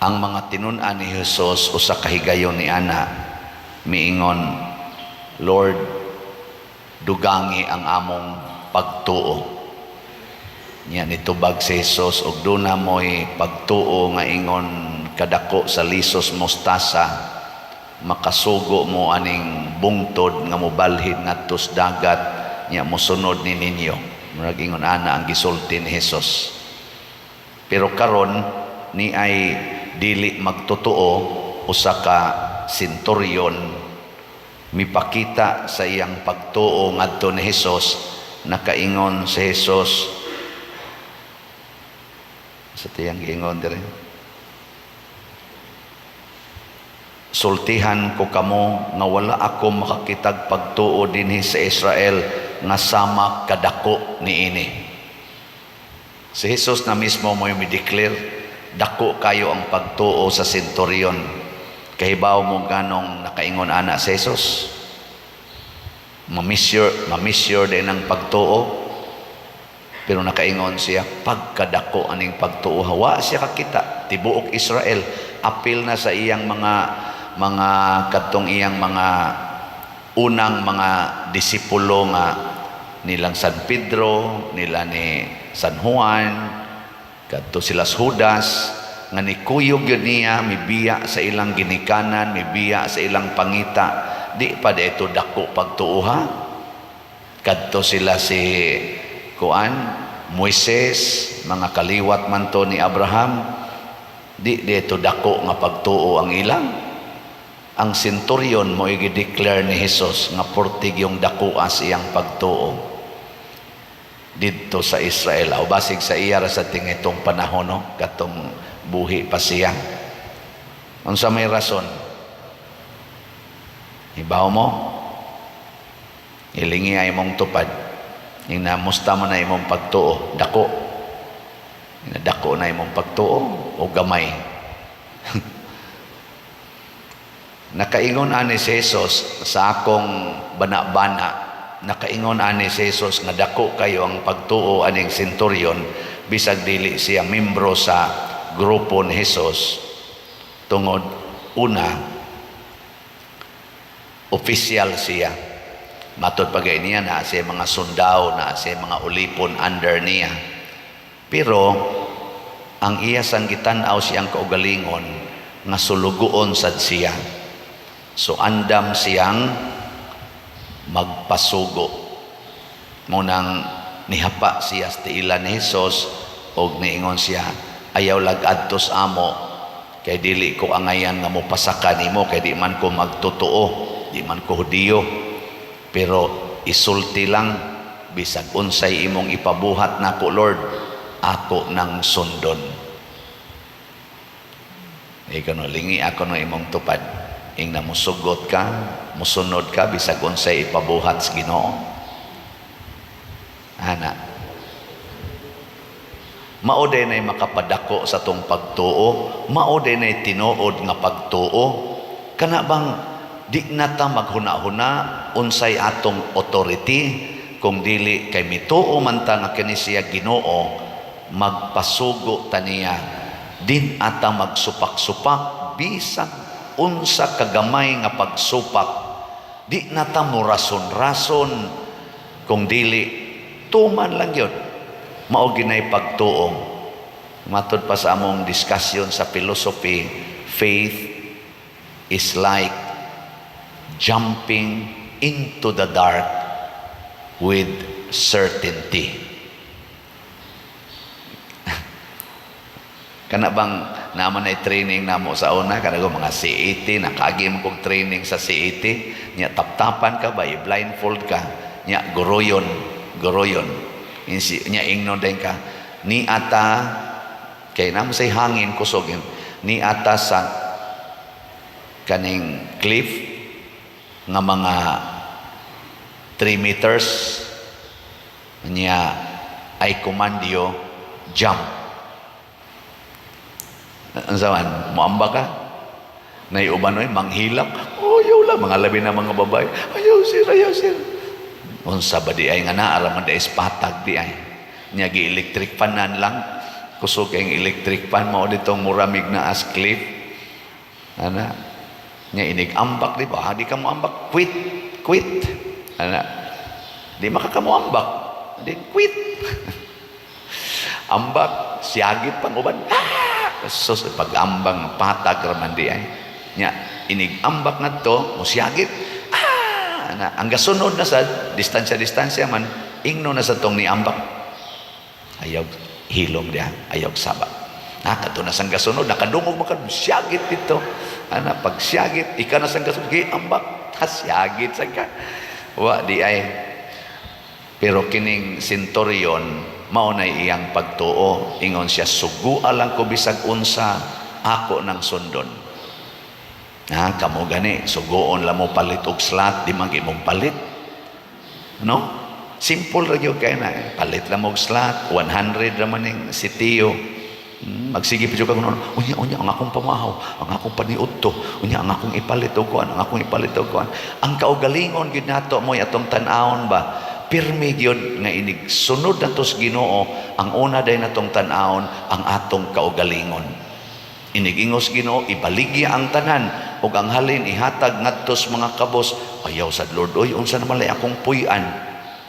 ang mga tinun-an ni Jesus usa ka higayon ni ana miingon, Lord, dugangi ang among pagtuo. Nya nitubag si Jesus og duna mo'y pagtuo nga ingon kadako sa lisos mostasa, makasugo mo aning bungtod nga mobalhin ngadto sa dagat, nya mosunod ni ninyo. Murag ingon ana ang gisulti ni Jesus. Pero karon ni ay dili magtotoo, usa ka senturyon mipakita sa iyang pagtuo ngadto ni Jesus, nakaingon si Jesus sa tiyang giingon dire, sultihan ko kamo nga wala ako makakitag pagtuo dinhi sa Israel nga sama kadako niini. Si Jesus na mismo mo i-declare, dako kayo ang pagtuo sa senturyon. Kahibaw mo ganong nakaingon ana si Jesus. Mamisure din ang pagtuo. Pero nakaingon siya, pagkadako aning pagtuo. Hawa siya kakita, tibuok Israel. Apil na sa iyang mga katong iyang mga unang mga disipulo nga nilang San Pedro, nila ni San Juan, kadto sila Judas, nga nikuyog yun niya, mibiya sa ilang ginikanan, mibiya sa ilang pangita. Di pa dito dako pagtuuha. Kadto sila si Moises, mga kaliwat man to ni Abraham, di dito dako nga pagtuo ang ilang. Ang senturyon mo i-declare ni Jesus nga portig yung dakuha siyang pagtuo dito sa Israel. O basig sa iya sa tingitong panahon, no? Katong buhi pa siya. Unsa may rason? Ibaw mo, ilingi ay mong tupad. Yung namusta mo na imong pagtuo, dako. Dako na imong pagtuo o gamay. Nakaingon ani si Jesus sa akong bana-bana, nakaingon ani si Jesus nga dako kayo ang pagtuo aning senturyon, bisag dili siya membro sa grupo ni Jesus. Tungod una, official siya. Matod pagay niya na siya mga sundao, na siya mga ulipon under niya. Pero ang iya sang gitan-aw siyang kaugalingon nga sulugoon sad siya. So andam siyang magpasugo. Munang nihapa siya sa tiilan ni Jesus og niingon siya, ayaw lag-adtos amo kay dili ko angayan nga mopasaka nimo, kay di man ko magtotoo, di man ko Hudiyo. Pero isulti lang, bisag unsay imong ipabuhat nako Lord, ako nang sundon. Ikaw no, lingi ako no imong tupad. Ing na musugot ka, musunod ka, bisag unsay ipabuhat sa Ginoo. Ana. Mao day nay makapadako sa tong pagtuo, mao day nay tinuod nga pagtuo. Kana bang di nata maghuna-huna unsay atong authority kung dili kay mituo man ta nga kini siya Ginoo, magpasugo ta niya, din ata magsupak-supak bisag unsa kagamay nga pagsupak. Di nata mo rason-rason kung dili tuman lang yun. Mao ginay pagtuo. Matod pa sa among discussion sa philosophy, faith is like jumping into the dark with certainty. Kana bang naman ay training namo sa una, kana ko mga CET, nakagim kong training sa CET, nya taptapan ka ba, blindfold ka, nya goroyon, nya ingnon din ka, ni ata, kay namo say hangin kusogin, ni ata sa kaning cliff, nga mga 3 meters, nya ay komandyo, jump. Ang saman, muamba ka. Naiuban oy manghilak. Oh, yaw lang mga labi na mga babae. Ayaw sir. Unsa ba di ay nga naa man da patag di ay. Nya gi electric fanan lang. kusog ang electric fan mao ditong muramig na as cliff. Ana, nya inig ambak di ba? Di ka mo ambak, quit. Ana, di makakamuambak, di quit. Ambak, siyagit pang uban. Sus, pag-ambang patag raman di ay. Nya, inig ambak na to, musyagit. Ana, ang gasunod na sa distansya man, ingno na sa tong ni ambak. Ayaw hilom dia, ayaw saba. Kato na sang gasunod, nakadungog makad, musyagit dito. Ana, pag siyagit, ika na sang gasunod, ambak, kasyagit sa ka. Wa di ay. Pero kining centurion, maunay iyang pagtuo, ingon siya, suguan lang ko bisag unsa, ako ng sundon. Kamo gani, sugoon lang mo palit og slot, di man mong palit. No? Simple ra gyud kay na, palit lang mo og slot, 100 ra man ning sitiyo. Magsige pa jud ka kuno, unya ang akong pamahaw, ang akong paniudto, unya ang akong ipalit og kuan, ang akong ipalit og kuan. Ang kaugalingon gid nato mo atong tan-awon ba? Pirmi gyud nga inig sunod natos Ginoo, ang una day natong tan-awon ang atong kaugalingon. Inigingos Ginoo, ibaligya ang tanan ug ang halin ihatag ngadtos mga kabos. Ayaw sad Lord, oy unsa naman lay akong puy-an.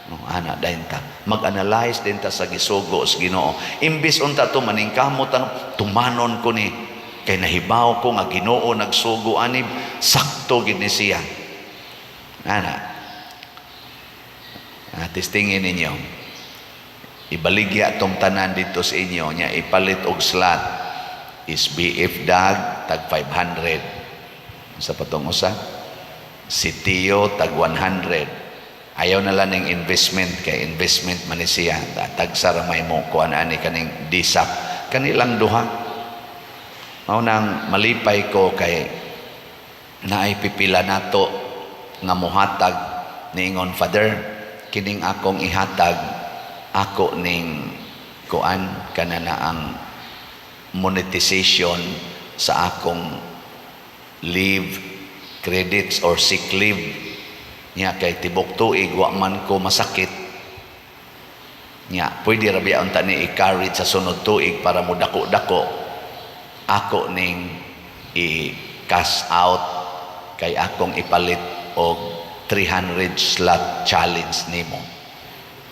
No, ana dayon ta, mag-analyze din ta sa gisugo sa Ginoo. Imbis unta to maningkamot ang tumanon ko ni kay nahibaw ko nga Ginoo nagsugo anib, sakto gid ni siya. Ana, testingin ninyo, ibaligya tong tanan dito sa inyo nya ipalit og slot is BF dag tag 500 sa patong usa, sitiyo tag 100. Ayaw na lang ng investment kay investment man ni siya, tag saramay mo kuan ani kaning disap kanilang duha. Mao nang malipay ko kay naay pipila nato nga mohatag niingon, Father, kining akong ihatag ako ning kuan kanana ang monetization sa akong leave credits or sick leave nya kay tibok tuig wa man ko masakit nya pwede ra biya unta ni i-carry sa sunod tuig para mo dako-dako ako ning i-cash out kay akong ipalit og 300 slot challenge nimo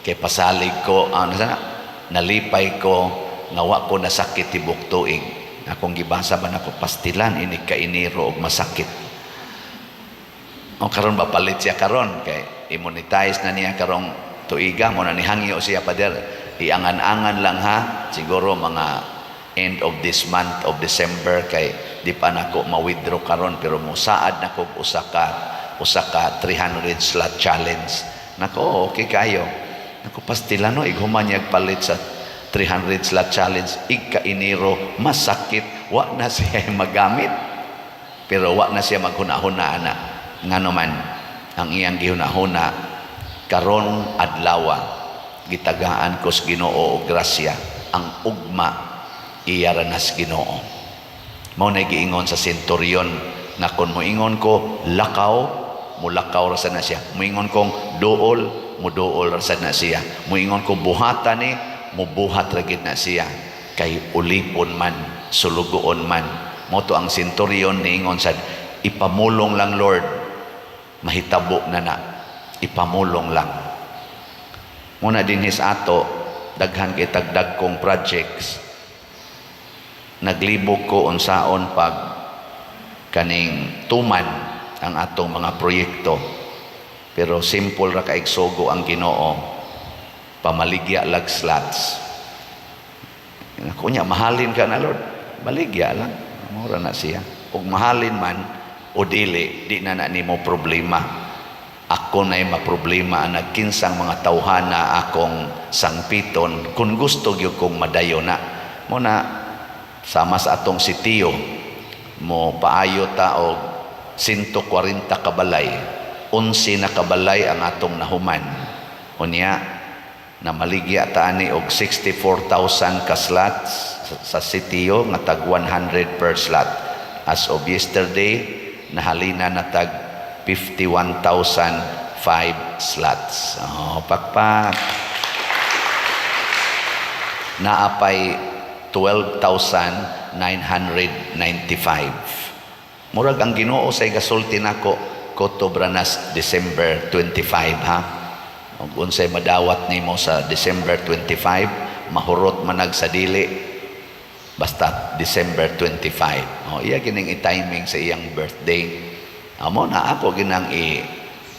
kay pasalig ko nalipay ko nga wa ko nasakit tibok tuig. Akong gibasa ba nako pastilan ini ka Enero og masakit. O karon ba palit siya karon kay i-monetize na niya karong tuiga mo na nihangyo siya pader. Iangan-angan lang ha, siguro mga end of this month of December kay di pa nako ma-withdraw karon pero musaad nako usa ka 300 slot challenge. Nako okay kayo. Nako pastilan no ighuman niya palit sa 300 slot challenge, ika-Enero, masakit, wa na siya magamit. Pero wa na siya maghuna-huna na. Nga naman, ang iyang gihuna-huna, karon adlawa, gitagaan ko sa Ginoo o grasya, ang ugma, iyaranas Ginoo. Mao na giingon sa centurion, na kung moingon ko, mulakaw rasa na siya. Moingon kong duol, muduol rasa na siya. Moingon ko buhatan ni, mubuhat ragid na siya kay ulipon man sulugoon man. Moto ang centurion niingon sad, ipamulong lang Lord, mahitabo na ipamulong lang. Muna dinhis ato daghan kay tagdag kong projects, naglibog ko unsaon pag kaning tuman ang atong mga proyekto, pero simple ra kaig sugo ang Ginoo, pamaligya lag slots. Kunya mahalin ka na Lord, baligya lang, mura na siya. Ug mahalin man o dili, di na nimo problema. Ako na'y maproblema ang nagkinsang mga tawhana akong sangpiton kung gusto gyud kong madayo na. Muna sama sa atong sitiyo mo paayo ta og 140 kabalay, 11 na kabalay ang atong nahuman. Unya na maligya taani og 64,000 ka slots sa sitiyo nga tag 100 per slot. As of yesterday, nahalina na tag 51,005 slots. Pakpak. Naapay 12,995. Murag ang Ginoo say gasulti nako Cotobranas December 25 ha. Ug unsay madawat nimo sa December 25, mahurot manag sa dili basta December 25. Iya gining i-timing sa iyang birthday. Amo na ako ginang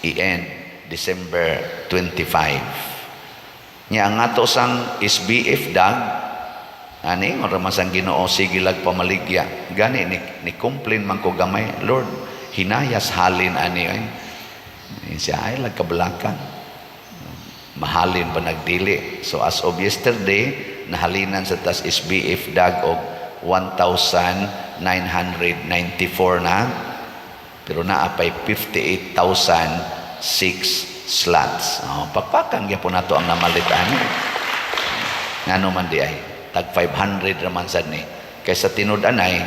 i-end December 25. Nya ang ato sang SBF dag ani nga ramasang Ginoo sige lag pamaligya. Gani ni complain man ko gamay, Lord, hinayas halin ani ay. Siya ay lag kabalakan. Mahalin pa nagdili. So as of yesterday, nahalinan sa tas SBF dag og 1,994 na. Pero naapay 58,006 slots. Pakpakan gyapon nato ang namalitan. Ngano man di ay tag 500 raman sad ni. Kaysa tinud-anay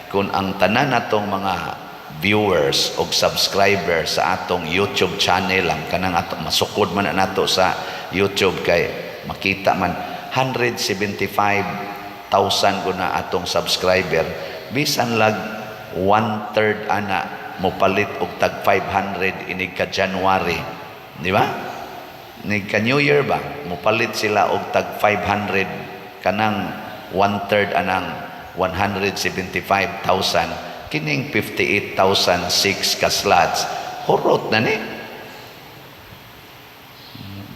kung ang tanan natong mga viewers o subscribers sa atong YouTube channel lang kanang ato masukod man nato sa YouTube kay makita man 175,000 guna atong subscriber bisan lag 1/3 ana mo palit og tag 500 inig ka January, di ba? Inig ka New Year ba mo palit sila og tag 500 kanang 1/3 anang 175,000 kining 58,006 ka slots hurot na ni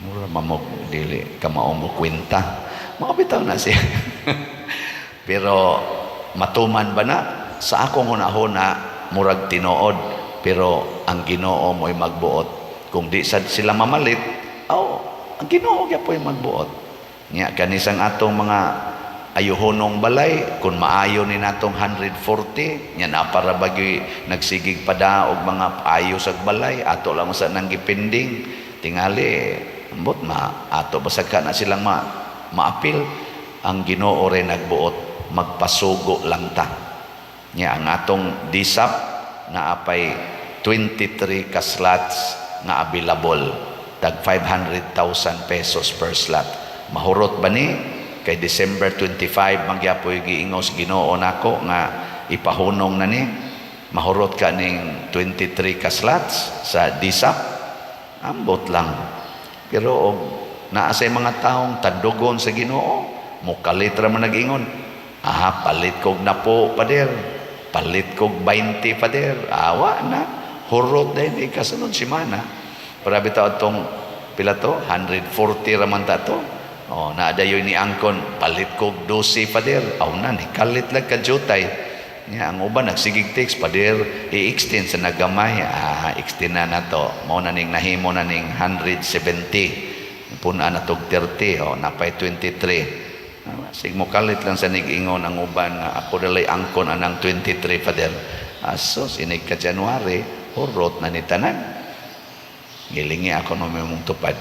mura mamog dili ka mao mo kwenta mga bitaw na siya pero matuman ba na sa akong hunahuna murag tinuod pero ang Ginoo mo'y magbuot kung di sad sila mamalit ang Ginoo gyapon magbuot nya kanisang atong mga ayuhonong balay kung maayo ni natong 140 nya na para bagyo nagsigig pada og mga ayo sa balay ato lang sa nang gipending tingali ambot ato basag ka na silang maapil ang Ginoo rin nagbuot magpasugo lang ta nya ang atong DSAP na apay 23 ka slots nga available tag 500,000 pesos per slot mahurot ba ni kay December 25 magyapoy giingos Ginoo nako nga ipahunong na ni mahurot ka ning 23 ka slots sa DSAP ambot lang pero naa say mga taong tandugon sa Ginoo mukalit ra man nag-ingon palit kog na po pader palit kog 20 pader awa na hurot din kasunod semana para bitaw tong pila to 140 ra man ta to naadayoy ni angkon palit kog 12 pader na ni kalit lang ka jutay nya ang uban nagsigig text pader i-extend sa nagamay extend na nato mao na ning nahimo na ning 170 puna na tog 30 napay 23 sig mo kalit lang sa nig-ingon ang uban nga ako dalay angkon anang 23 pader aso sinig ka January hurot na ni tanan gilingi ako no mong tupad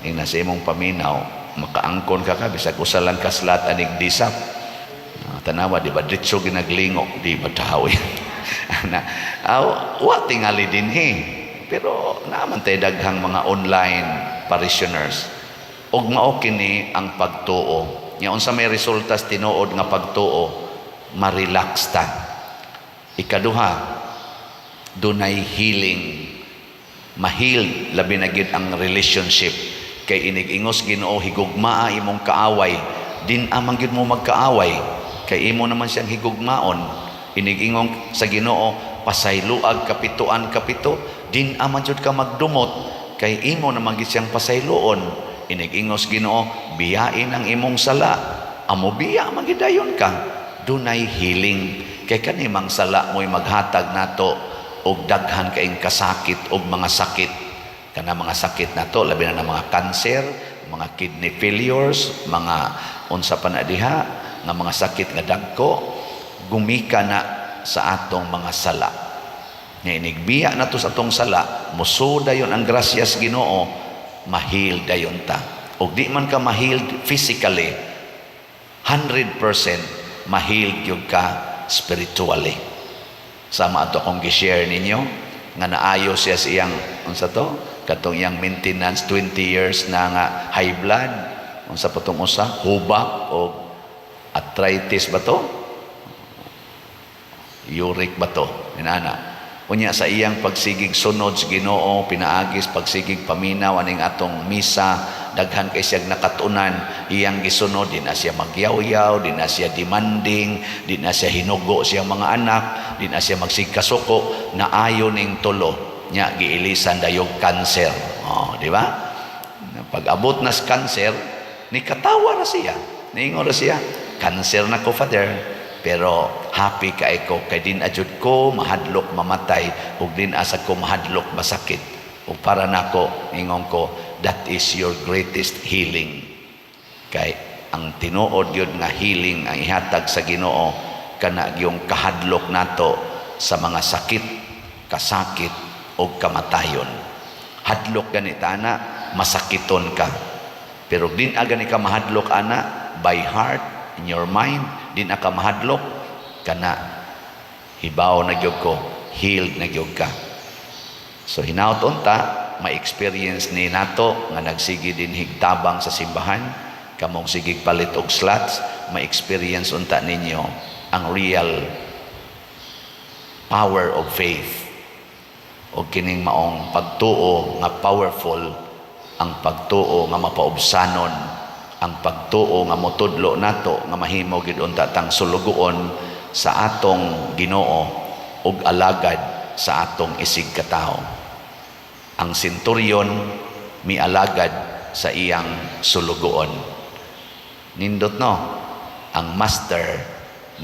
ing nasa imong paminaw makaangkon ka bisag usa lang ka slot anig DSAP tanawa di ba ditso ginaglingok di ba tawi na wa tingali din pero naman tay daghang mga online parishioners og mao kini ang pagtuo nya unsa may resultas tinuod nga pagtuo ma-relax ta ikaduha dunay healing mahil labi na gid ang relationship kay inig-ingos Ginoo higugmaa imong kaaway din amang gyud mo magkaaway kay imo naman siyang higugmaon inig-ingong sa Ginoo pasayloag kapituan kapito din aman jud ka magdumot kay imo naman gyud siyang pasayloon inig-ingos Ginoo biyain ang imong sala amo biya magidayon ka dunay healing kay kanimang sala mo'y maghatag nato og daghan kaing kasakit og mga sakit kana mga sakit nato labi na mga cancer mga kidney failures mga unsa pa na diha nga mga sakit nga dagko gumika na sa atong mga sala nga inigbiya nato sa atong sala musuda yon ang grasyas Ginoo mahil dayon ta og di man ka mahil physically 100% mahil gyud ka spiritually sama ato akong gi-share ninyo nga naayo siya sa iyang unsa to katong iyang maintenance 20 years na nga high blood unsa pa tong usa hubak o Arthritis ba to? Uric ba to? Inana. Unya sa iyang pagsigig sunod sa Ginoo, pinaagis pagsigig paminaw aning atong misa, daghan kay siyang nakatunan, iyang gisunod, di na siya magyaw-yaw, di na siya demanding, di na siya hinugo siyang mga anak, di na siya magsigkasuko, na ayon ning tulo nya giilisan dayog cancer. Oh, di ba? Pag abot na sa cancer, ni katawa ra siya. Niingon ra siya, cancer na ko, Father. Pero happy kay ko kay din adjud ko mahadlok mamatay ug din asa ko mahadlok masakit ug para nako ingon ko that is your greatest healing. Kay ang tinuod gyud nga healing ang ihatag sa Ginoo kana yung kahadlok nato sa mga sakit, kasakit ug kamatayon. Hadlok ganita ana masakiton ka. Pero din agani ka mahadlok ana by heart, in your mind, din aka mahadlok kana hibaw na gyud ko, healed na gyud ka. So hinaut unta ma-experience ni nato nga nagsigi din higtabang sa simbahan, kamong sigig palit og slots, ma-experience unta ninyo ang real power of faith o kining maong pagtuo nga powerful, ang pagtuo nga mapaubsanon, ang pagtuo nga motudlo nato nga mahimo gid unta tang sulugoon sa atong Ginoo ug alagad sa atong isig katawo. Ang senturyon mialagad sa iyang sulugoon. Nindot no, ang master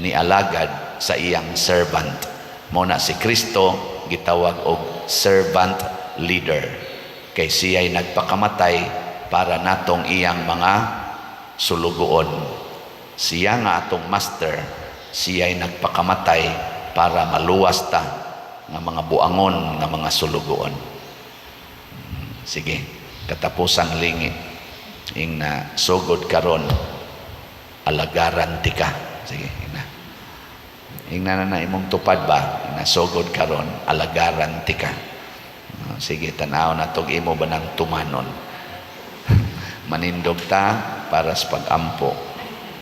ni alagad sa iyang servant. Muna si Kristo gitawag og servant leader. Kay siya'y nagpakamatay para natong iyang mga sulugoon. Siya nga atong master, siya'y nagpakamatay para maluwas ta nga mga buangon nga mga sulugoon. Sige, katapusang lingi ing na sugod karon alagaran ti ka. Sige, ing na imong tupad ba ing na sugod karon alagaran ti ka. Sige, tanaw na tog imo ba ng tumanon. Manindog ta para sa pag-ampo